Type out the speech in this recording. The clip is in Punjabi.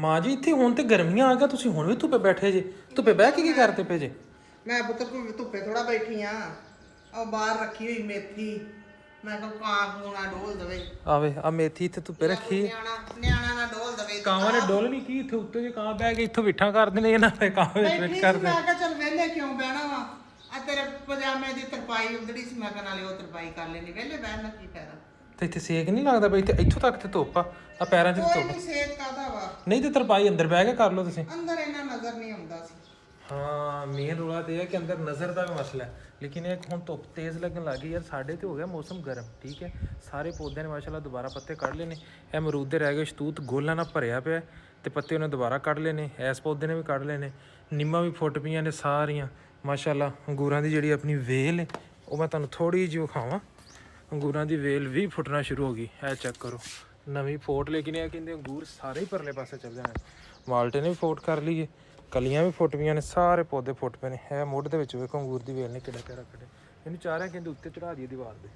ਮਾਂ ਜੀ ਇੱਥੇ ਹੁਣ ਤੇ ਗਰਮੀਆਂ ਆ ਗਿਆ, ਤੁਸੀਂ ਹੁਣ ਵੀ ਧੁੱਪੇ ਬੈਠੇ ਜੇ। ਧੁੱਪੇ ਬਹਿ ਕੇ ਕੀ ਕਰਦੇ ਪਏ ਜੇ? ਮੈਂ ਪੁੱਤਰ ਧੁੱਪੇ ਥੋੜਾ ਬੈਠੀ ਆ, ਉਹ ਬਾਹਰ ਰੱਖੀ ਹੋਈ ਮੇਥੀ, ਮੈਂ ਕਿਹਾ ਕਾਂ ਕੂਣਾ ਡੋਲ ਦਵੇ। ਆਵੇ ਆ ਮੇਥੀ ਇੱਥੇ ਧੁੱਪੇ ਰੱਖੀ। ਨਿਆਣਾ ਨਾ ਡੋਲ ਦਵੇ। ਕਾਵਾਂ ਨੇ ਡੋਲਣੀ ਕੀ ਇੱਥੇ ਉੱਤੇ ਜੇ ਕਾਂ ਬਹਿ ਕੇ ਇੱਥੋਂ ਵਿਠਾਂ ਕਰਦੇ ਨੇ, ਇਹਨਾਂ ਨੇ ਕਾਂ ਵਿੱਚ ਕਰਦੇ। ਮੈਂ ਕਿਹਾ ਚੱਲ ਵਿਹਲੇ ਕਿਉਂ ਬਹਿਣਾ ਵਾ, ਆ ਤੇਰੇ ਪਜਾਮੇ ਦੀ ਤਰਪਾਈ ਉਧੜੀ ਸੀ, ਮੈਂ ਕਿਹਾ ਨਾਲੇ ਉਹ ਤਰਪਾਈ ਕਰ ਲੈਣੀ, ਵਿਹਲੇ ਬਹਿਣ ਦਾ ਕੀ ਫਾਇਦਾ। ਤੇ ਇੱਥੇ ਸੇਕ ਨਹੀਂ ਲੱਗਦਾ ਬਈ? ਇੱਥੋਂ ਤੱਕ ਤੇ ਧੁੱਪ ਆ ਪੈਰਾਂ 'ਚ ਕੋਈ ਧੁੱਪ। ਨਹੀਂ ਸੇਕ ਕਾਹਦਾ ਵਾ, ਨਹੀਂ ਤੇ ਤਰਪਾਈ ਅੰਦਰ ਬਹਿ ਕੇ ਕਰ ਲਓ ਤੁਸੀਂ। ਅੰਦਰ ਇਹਨਾਂ ਨਜ਼ਰ ਨਹੀਂ ਆਉਂਦਾ ਸੀ। ਹਾਂ ਮੇਨ ਰੌਲਾ ਤੇ ਇਹ ਹੈ ਕਿ ਅੰਦਰ ਨਜ਼ਰ ਦਾ ਵੀ ਮਸਲਾ ਹੈ, ਲੇਕਿਨ ਇਹ ਹੁਣ ਧੁੱਪ ਤੇਜ਼ ਲੱਗਣ ਲੱਗ ਗਈ ਯਾਰ। ਸਾਡੇ ਤੇ ਹੋ ਗਿਆ ਮੌਸਮ ਗਰਮ, ਠੀਕ ਹੈ। ਸਾਰੇ ਪੌਦਿਆਂ ਨੇ ਮਾਸ਼ਾਅੱਲਾ ਦੁਬਾਰਾ ਪੱਤੇ ਕੱਢ ਲਏ ਨੇ। ਇਹ ਅਮਰੂਦ ਦੇ ਰਹਿ ਗਏ, ਸ਼ਤੂਤ ਗੋਲਾਂ ਨਾਲ ਭਰਿਆ ਪਿਆ ਤੇ ਪੱਤੇ ਉਹਨੇ ਦੁਬਾਰਾ ਕੱਢ ਲਏ ਨੇ। ਇਸ ਪੌਦੇ ਨੇ ਵੀ ਕੱਢ ਲਏ ਨੇ, ਨਿੰਮਾਂ ਵੀ ਫੁੱਟ ਪਈਆਂ ਨੇ ਸਾਰੀਆਂ ਮਾਸ਼ਾਅੱਲਾ। ਅੰਗੂਰਾਂ ਦੀ ਜਿਹੜੀ ਆਪਣੀ ਵੇਲ ਹੈ ਉਹ ਮੈਂ ਤੁਹਾਨੂੰ ਥੋੜੀ ਜਿਹੀ ਵਿਖਾਵਾਂ। ਅੰਗੂਰਾਂ ਦੀ ਵੇਲ ਵੀ ਫੁੱਟਣਾ ਸ਼ੁਰੂ ਹੋ ਗਈ, ਇਹ ਚੈੱਕ ਕਰੋ ਨਵੀਂ ਫੋਟ। ਲੇਕਿਨ ਇਹ ਕਹਿੰਦੇ ਅੰਗੂਰ ਸਾਰੇ ਹੀ ਪਰਲੇ ਪਾਸੇ ਚੱਲ ਜਾਣੇ। ਮਾਲਟੇ ਨੇ ਵੀ ਫੋਟ ਕਰ ਲਈਏ, ਕਲੀਆਂ ਵੀ ਫੁੱਟ ਪਈਆਂ ਨੇ, ਸਾਰੇ ਪੌਦੇ ਫੁੱਟ ਪਏ ਨੇ। ਇਹ ਮੁੱਢ ਦੇ ਵਿੱਚ ਵੇਖੋ ਅੰਗੂਰ ਦੀ ਵੇਲ ਨੇ ਕਿਹੜਾ ਕਿਹੜਾ ਕੱਢੇ। ਇਹਨੂੰ ਚਾਰਿਆਂ ਕਹਿੰਦੇ ਉੱਤੇ ਚੜਾ ਦਈਏ ਦੀਵਾਰ ਦੇ।